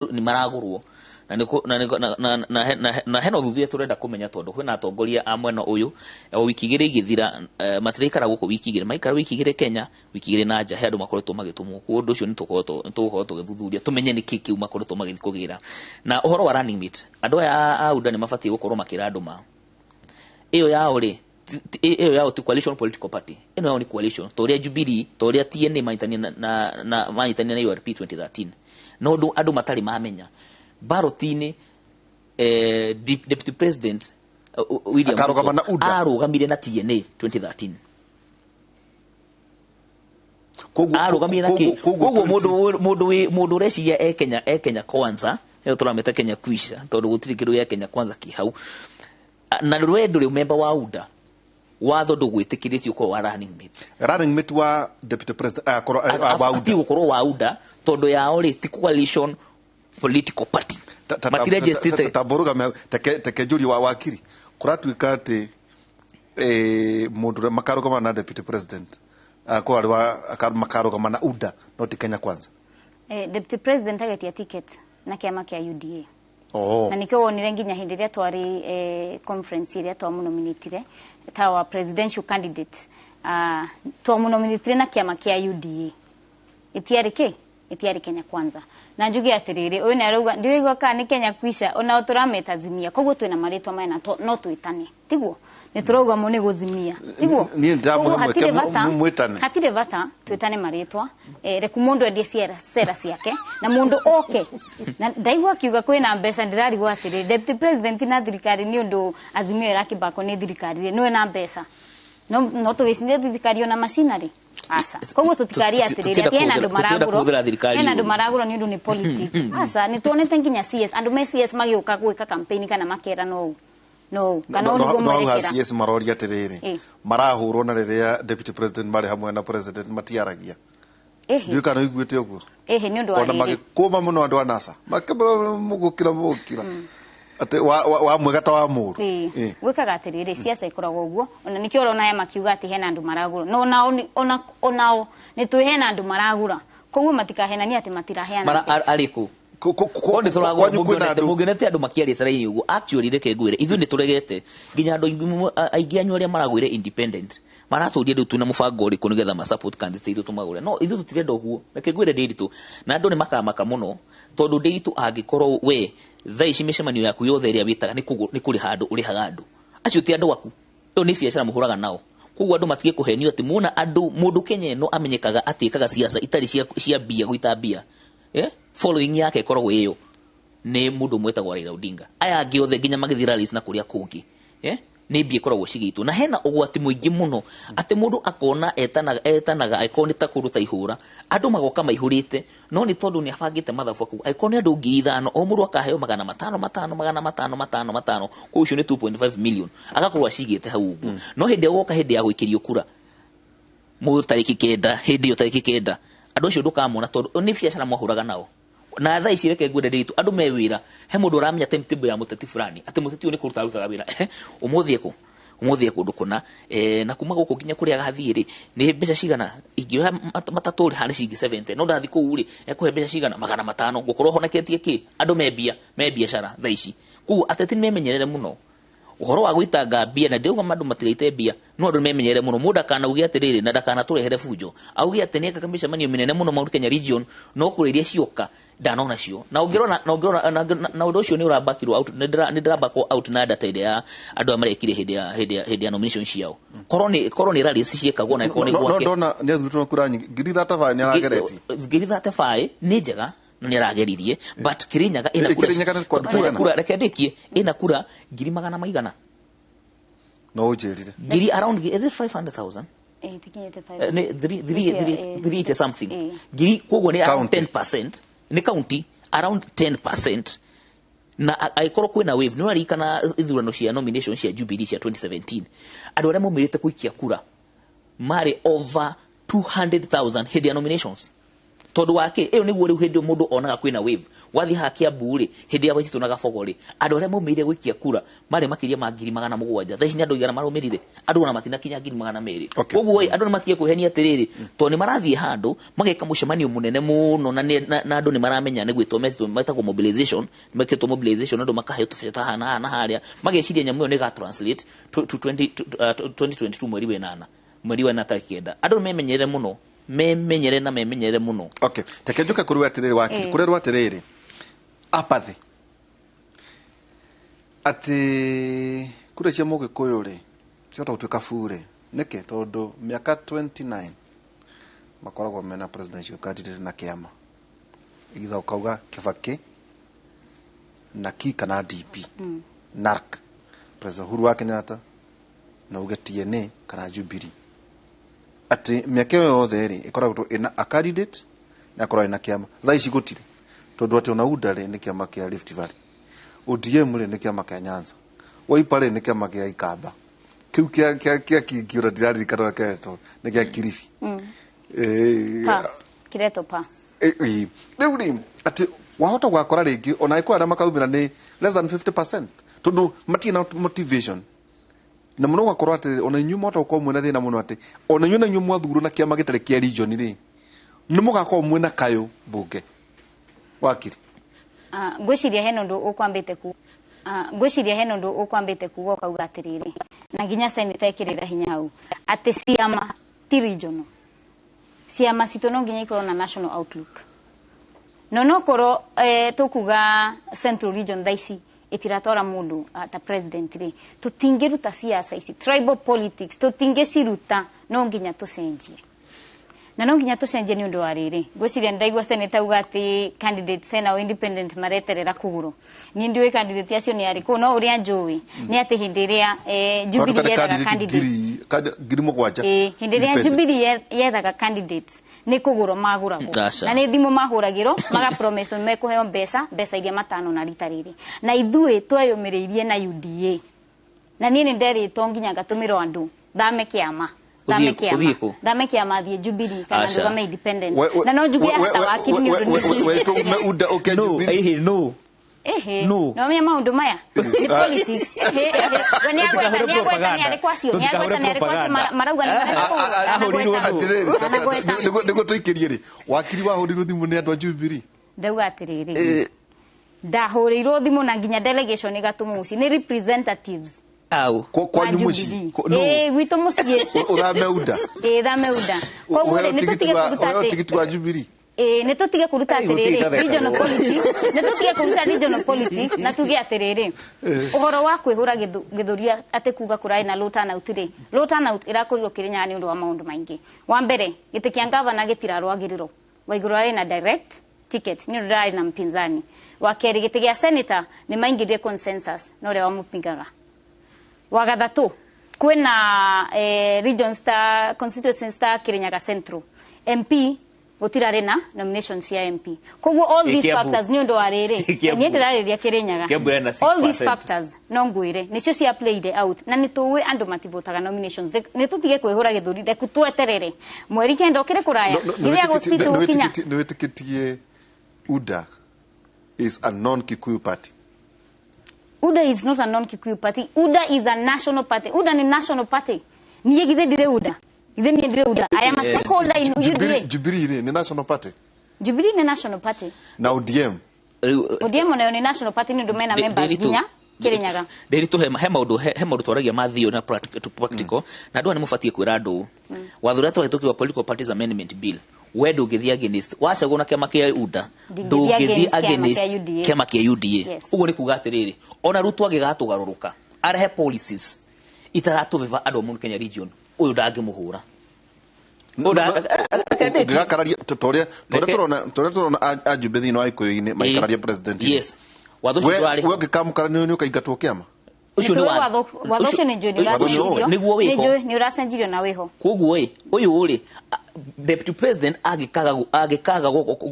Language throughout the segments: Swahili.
ni maragurwo na heno thuthuria turenda kumenya tondu kwina atongoria a mwena uyu wiki igiri igithira matirikara guku wiki igiri maikara wiki igiri Kenya wiki igiri na nja he andu makoretwo magitumwo ku undu ucio ni tukoretwo tugithuthuria tumenye ni kiki makoretwo magithikugira na uhoro wa running mate andu a UDA ni mabatie gukorwo makira andu ma iyo yao ri iyo yao ti coalition political party ino yao ni coalition toria Jubilee toria TNA maitania na maitania na URP 2013 no andu matari mamenya barotini deputy president William arugamire na TNA 2013 arugamire na koguo mundu reciria Kenya kwanza yo turameta Kenya kwisha tondu gutiri kiru ya Kenya kwanza ki hau na rwendo ri member wa UDA watho ndugwitikiritio ko wa running mate wa deputy president wa UDA gukorwo wa UDA tondu yao ri ti coalition political party matire taboruga tekejuri wa wakiri kuratuika ati mundu makaruga na deputy president ko ari wa makaruga na UDA not Kenya kwanza deputy president agetia ticket na kiama kia UDA na nikyo wonire nginya hindi ria twari conference ria twamunominatire ta wa presidential candidate twamunominatire na kiama kia UDA itiari Kenya kwanza na njugi atiriri uyu narauga ndirigwa ka ni Kenya kwisha ona turameta Azimia koguo twina maritwa maina no twitane tiguo ni turauga mu ni guzimia tiguo ni ndamu mwetane hatire bata twitane maritwa reku mundu endie sera ciake na mundu oke na ndaigwa kiuga kwina mbeca ndirarigwa atiriri deputy president na thirikari ni undu Azimia irakibako ni thirikari no na mbeca no tugicinye thirikari ona machinery asa koguo tutikaria atiriri atiena andu maraguro ni undu ni politics asa ni tuonete nginya CS andu me CS magiuka gwika campaign kana makera no kana ugo mwerekera CS maroria atiriri marahurwo na riria deputy president mari hamwe na president matiaragia ndio kana iguite uguo ni undu wa ona magikuma muno andu anasa makabura mugukira ate wa mwegata wa muru gwikaga atiriri siasa ikoragwo uguo ona nikyo urona ya makiuga ati hena andu maragura no onao ni tu hena andu maragura koguo matikahenania ati matiraheana mara ariku kondi turagwa mugenete andu makiarite raini uguo actually reke ngwire ithu ni turegete nginya andu aingi anyu aria maragwire independent maraturia ndu tuna mubango uriku nigetha ma support candidate ithu tumagure no ithu tutirenda uguo reke ngwire ndiritu na andu ni makamaka muno tondu ndiritu angikorwo we thaici micemanio yaku yothe iria witaga ni kuri handu urihaga andu acio ti andu waku yo ni biacara muhuraga nao koguo andu matige kuhenio ati muna andu mundu Kenya no amenyekaga atikaga siasa itari cia bia guita bia following yake koragwo iyo ni mundu mwetagwo Raila Odinga aya angi othe nginya magithira release na kuria kungi ni bia koragwo cigitwo na hena ugwati muingi muno ati mundu akona etanaga aikoni ta kuruta ihura andu magoka maihurite no ni tondu ni abangite mathabu aku aikoni andu 5,000 o mundu akaheo 500 ko ucio ni 2.5 million agakorwo acigite hau uguo no hindi agoka hindi ya gwikirio kura mu tariki kenda hindi yo tariki kenda andu acio ndukamona tondu ni biacara mwahuraga nao na tha ici reke ngwende nditu andu me wira he mundu uramenya timetable ya muteti fulani ati muteti ni kuruta wira umuthie kundu kuna na kuma guku nginya kuria gathiri ni mbeca cigana ingioha mataturi hani cingi 70 no ndathi ku uri ekuhe mbeca cigana 500 gukorwo honeketie ki andu me biacara tha ici ku ateti memenyerere muno uhoro wa gwitanga bia na ndeuga mandu matigaite bia no andu memenyere muno muda kana ugi atiriri na ndakana turehere fujo augi ati ni kakamisha manio minene muno Mount Kenya region no kuriria cioka ndanona cio na ungirona na undu ucio ni urabakirwo out ni ndirabako out na data ile ya andu amarekire hindi ya nomination ciao koroni rally ciekagwo na ikoni gwake ndona ni athutwo kura nyingi ngiri 35 ni aragereti ngiri 35 ni njega ni arageririe but Kirinyaga ina kura rekendikie ina kura ngiri 100 no ujerire ngiri around is it 500,000 tikinyete 5 something ngiri kogo ni around 10% ni county around 10% na aikoro kwina wave no arikana ithurano cia nomination cia Jubilee cia 2017 andu aria mumirite kuikia kura mari over 200,000 head nominations tondu wake iyo niguo riu hindi mundu onaga kwina wave wathi hakia buri hindi ya Waititu na Gabogori andu aria maumirire gwikia kura mari makiria ma 700,000 thaici ni andu igana marumirire andu ona matina kinya 200,000 koguo andu ni matige kwehenia atiriri to ni marathie handu mageka mucemanio munene muno na andu ni maramenya ni gwitwo metagwo mobilization meketwo mobilization andu makahe tufeta hana na haria mageciria nyamu iyo ni ga translate to 2022 mweri wa 8 andu memenyere muno memenyere muno. Okay, tekejuka kuri watiriri wakiri kuri watiriri apathy ati kuri cia muge kuyuri ciota gutuika fure neke tondu miaka 29 makoragwo mena presidential candidate na kiama igitha ukauga Kibaki na Kika na DP NARC President Uhuru wa Kenyatta na uge TNA kana Jubilee ati miaka yothe ri ikoragwo ina a candidate na ikoragwo ina kiama thaici gutire tondu ati ona UDA ri ni kiama kia Rift Valley ODM ri ni kiama kia Nyanza Wiper ri ni kiama kia Ikamba kiu kia kiura dirari kana keto ni kia Kilifi kireto pa riu ri ati wahota gwakora ringi ona ikwara makaumira ni less than 50% tondu matina motivation na muno gwakorwo ati ona nyuma utauko mwena thina muno ati ona nyuna nyuma thuru na kiama gitare kia region ri ni mugakorwo mwena kayo bunge wakiri gwiciria heno ndu ukwambite ku gwiciria heno ndu ukwambite kuga ukauga atiriri na nginya senator ikirira hinya hau ati ciama ti regional ciama cito no nginya ikorwo na national outlook no korwo tukuga central region thaici itiratora mundu ta president ri tutingiruta siasa ici tribal politics tutingiciruta no nginya tucenjie na no nginya tucenjie ni undu wa riri gwiciria ndaigua senator ugati candidate sena independent mareterera kuguru ni ndiwe candidate acio ni ari ko no uria njui ni ati hindiria Jubilee yethaga candidate hindiria Jubilee yethaga candidates ni kuguro maguragwo na ni thimu mahuragiro maga promise mekuheo mbeca iria matano na rita riri na ithui tweyumiriirie na UDA na ni nderitwo nginya ngatumiro andu thame kiama thame kiama thie Jubilee kana ndugame independent na no njuge hata wakiri ni no no me maundu maya ni politics wani agwetani ari kwasio ni agwetani ari kwasio marauga nigo tuikirie ri wakiri wahurirwo thimu ni andu a Jubilee ndauga atiriri ndahurirwo thimu na nginya delegation igatumuci ni representatives kwa nyumuci wito mucie urameuda thameuda koguo ni tutige kuruta tigiti wa Jubilee ne tutige kuruta atiriri regional politics ne tutige kuruta regional politics na tuge atiriri uhoro wa kwihura githuria ate kuga kurai na low turnout irakorirwo Kirinyaga ni undu wa maundu maingi wa mbere giti kia governor gitirarwagiriro Waiguru ari na direct ticket ni rai na mpinzani wa keri giti gia senator ni maingirie consensus no re wa mupingaga wa gathatu kwina region star constituency star Kirinyaga Central MP gutirare na nomination cia MP koguo all these factors ni undu wa riri ni ndirariria Kirinyaga all these factors no ngwire nicio cia played out na ni tuwe andu mativotaga nominations ni tutige kwihura githuri de kutweterere mweri kenda okire kuraya iria gustitu kinya ni wetikitie UDA is a non-Kikuyu party. UDA is not a non-Kikuyu party. UDA is a national party. UDA ni national party. Niye githe dire UDA. Githe ni dire UDA. I am a stakeholder in UDA. Jubilee ni national party. Jubilee ni national party. Na ODM. ODM nayo ni national party ni ndomena member ginya Kirinyaga. Nderitu he maundu twaragia mathio na practical na andu ni mufatie kwira andu wathura twahitukiwa political parties amendment bill wedo ngithia against wacagwo na kiama kia UDA ndungithia against kiama kia UDA uguo ni kuga atiriri ona Ruto agigatugaruruka arehe policies itaratuviva andu mu Kenya region uyu ndangimuhura ngakararia toria turona ajumbe thino wa Ikuyu-ini maikararia president yes watho ngikamukara ni ukaingatwo kiama ucio ni watho ni njui niguo wiko ni uracenjirio na wiho koguo uyu uri deputy president agikaga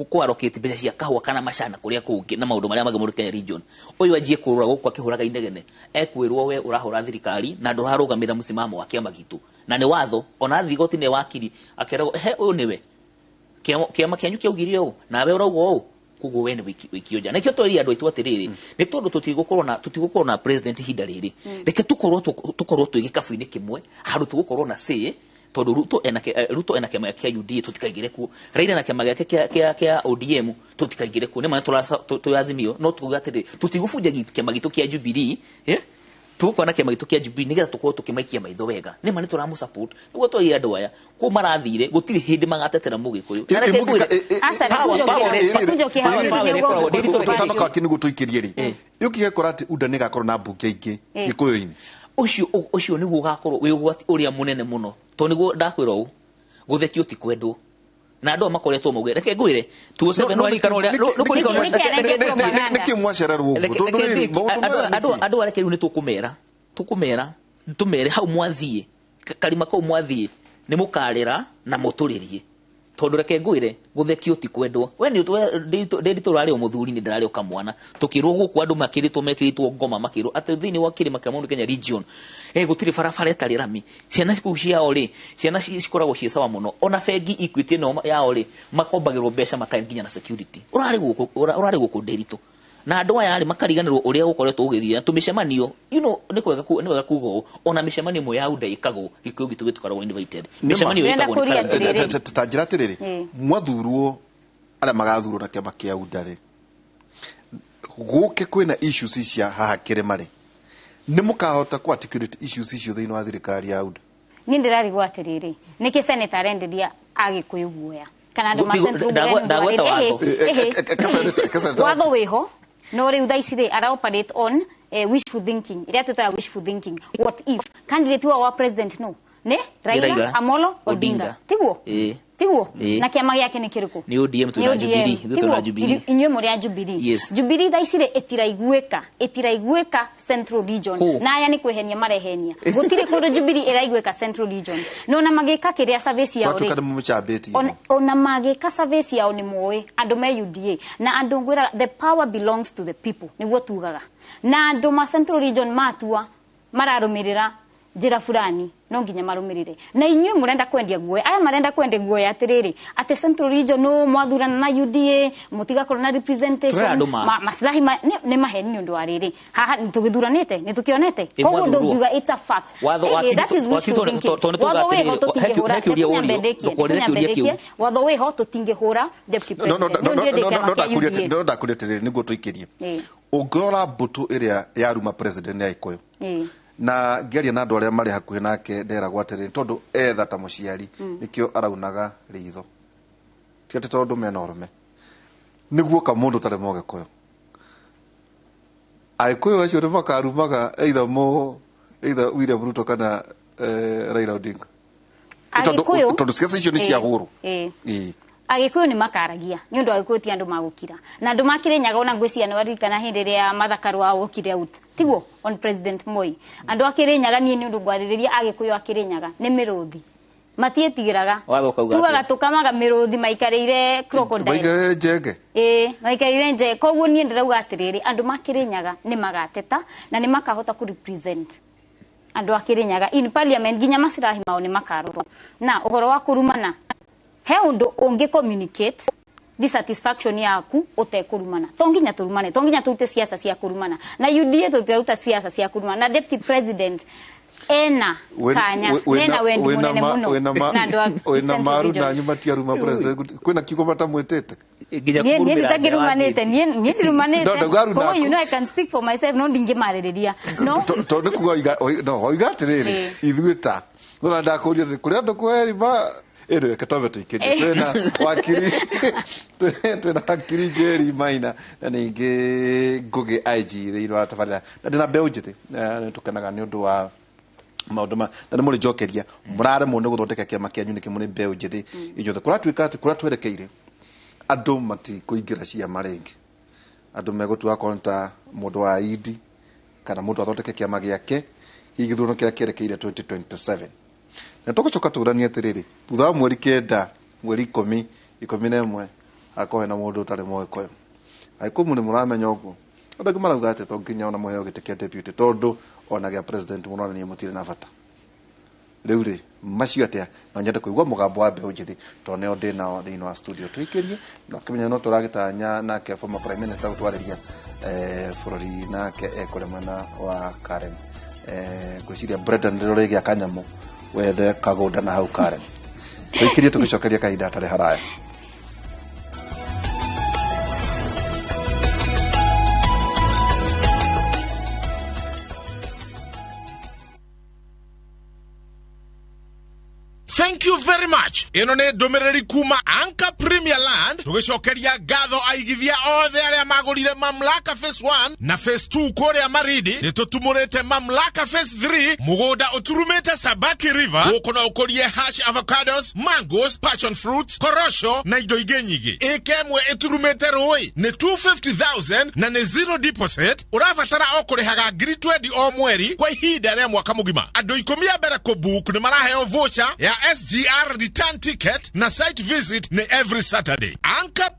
kuarokete mbeca cia kahua kana macana kuria kungi na maundu maria mage mu Kenya region uyu ajie kurura gukwa kihuraga inegene ekwirwo we urahura thirikari na ndurarugamira musimamo wa kiama gitu na ni watho ona thigoti ni wakiri akeragwo he uyu niwe kiama kianyu kiaugire o nawe urauga o kugo wene wiki oja nekio twari andu aitu atiriri ni tondu tutigukorwo na president hinda riri reke tukorwo twigikabu-ini kimwe haru tugukorwo na say tondu Ruto ena kiama kia UDA tutikaigire ku Raila na kiama giake kia ODM tutikaigire ku ni maana turazimio no tuga atiri tutigubunja kiama gitu kia Jubilee tukona kiama gitu kia Jubilee nigetha tukorwo tukimaikia maitho wega ni maana turamu support niguo twari andu aya ku marathire gutiri hindi magatetera mugikuyu na reke ngwire tutanoka kinigu tuikirie ri yukiye korati uda ni gakorwo na mbunge ingi gikuyu-ini ucio niguo gakorwo wi ugwati uria munene muno to niguo ndakwira u guthekio ti kwendwo na andu makoretwo mauge reke ngwire tuosebe no rika no niki mwacererwo andu areke riu ni tukumera tumere hau mwathie kalima kau mwathie ni mukarira na muturirie tondu reke ngwire guthekio ti kwendwo we ni ndito rari o muthuri ni ndarari ukamwana tukirwo guku andu makiritwo mekiritwo ngoma makirwo ati thini wa kirima kia Mount Kenya region gutiri barabara etari rami ciana ciku ciao ri ciana cikoragwo cie sawa muno ona bengi Equity no yao ri makombagirwo mbeca makanginya na security urari guku ndirito na andu aya ri makariganirwo uria gukoretwo ugithia tumicemanio ni kwega kugo ona micemanio mo ya uda ikagwo gikuyu gitu gitukarwo invited micemanio ikagwo tanjira atiriri mwathurwo aria magathurwo na kiama kia uda ri guke kwina issues cia haha kirima ri ni mukahota ku articulate issues icio thiini wa thirikari ya uda ni ndirari gwa atiriri niki senator arenderia agikuyu guoya kana andu ndagweta watho wiho no riu thaicire ara operate on wishful thinking iria tuta wishful thinking what if candidate wa president no ne Raila Amolo Odinga tiguo na kiama giake ni kiriku ni ODM tu na Jubilee inywe muri ya Jubilee Jubilee thaicire itiraiguika Central Region na aya ni kwehenia marehenia gutire kundu Jubilee iraiguika Central Region no na magika kiria service yao ri ona magika service yao ni moe andu me UDA na andu ngwira the power belongs to the people niguo tugaga na andu ma Central Region matua mararumirira njira fulani no nginya marumirire na inywe murenda kwendia guoya aya marenda kwendia guoya atiriri ati Central Region no mwathurana na UDA mutiga korona representation maslahi ne maheni ni undu wariri haha nitugithuranite nitukionete koguo ndungiuga it's a fact that is wishful thinking watho wiho tutingihura deputy president no ndakuria niguo tuikirie ungora mbutu iria yaruma president ya Ikuyu na ngeria na andu aria mari hakuhi nake ndera gwatiriri tondu etha ta muciari nikio araunaga ritho tikati tondu mena urume niguo ka mundu tare moge koyo Aikuyu acio ni makarumaga either William Ruto kana Raila Odinga tondu ciaca icio ni cia guru Agikuyu ni makaragia ni undu Agikuyu ti andu magukira na andu makirenyaga ona ngwiciria ni waririkana hindi ria mathakaru wa wokire out tiguo on President Moi andu akirenyaga ni undu ngwaririria Agikuyu akirenyaga ni miruthi matietigiraga tugaga tukamaga miruthi maikarire crocodile jege maikarire nje koguo ni ndirauga atiriri andu makirenyaga ni magateta na ni makahota ku represent andu akirenyaga in parliament ginya masirahi mao ni makarorwo na uhoro wa kurumana he undu ungi communicate dissatisfaction yaku utekurumana tonginya turumane tonginya tute siasa cia kurumana na UDA tutauta siasa cia kurumana na deputy president ena kanya nena wendi munene muno na maru na nyuma tia ruma president kwina kiko bata mwetete ni takirumanete ni ndirumanete oh you know I can speak for myself no ndingimaririria no to ndikuga no oigatiriri ithuita no ndakuria kuria ndukweri ba ere katobe tuikirie twena wakiri twena wakiri Jerry Maina na ningi Ngugi IG thiini wa tabarira na ndina mbeu njithi tukanaga ni undu wa maundu na ni muri njokeria murare mu ni guthondeka kiama kianyu ni kimuri mbeu njithi inyothe kuratwika ati kuratwerekeire andu mati kuingira ciama ringi andu megutua konta mundu wa idi kana mundu athondeke kiama giake igithurano kiria kierekeire 2027 na tugucoka tugurania atiriri thutha mweri 9 mweri 11 akohe na mundu utari moe koyo Aikuyu ni muramenya uguo andu marauga ati to nginya ona muheo gitikia deputy tondu ona gia president munone ni mutire na bata riu ri macio atia no nyende kuigua mugambo wa mbeũ njithi to neo ndi nao thiini wa studio twikirie na kimenya no turagitanya nake former prime minister gutwariria bururi nake ekore mwena wa Karen gwiciria Brendan Rorege akanyamu wethe kagoda na hau Karen twikirie tugicokeria kahinda tare haraya. Thank you very much. Ino ne domereri kuma Anka Premier Land. Tugishokeria gatho aigithia othe aria magurire Mamlaka Phase 1 na Phase 2 korea maridi. Nitutumurete Mamlaka Phase 3 mugoda uturumete Sabaki River. Ukona ukorie hash avocados, mangoes, passion fruits, korosho na indo ingi nyingi. Ikemwe iturumete roi ni 250,000 na ni zero deposit. Urabatara okurihaga ngiri 20 o mweri kwa ihinda ria mwaka mugima. Andu 10 mbere kubook ni maraheo voucher ya SGR return ticket na site visit ni every Saturday. Anka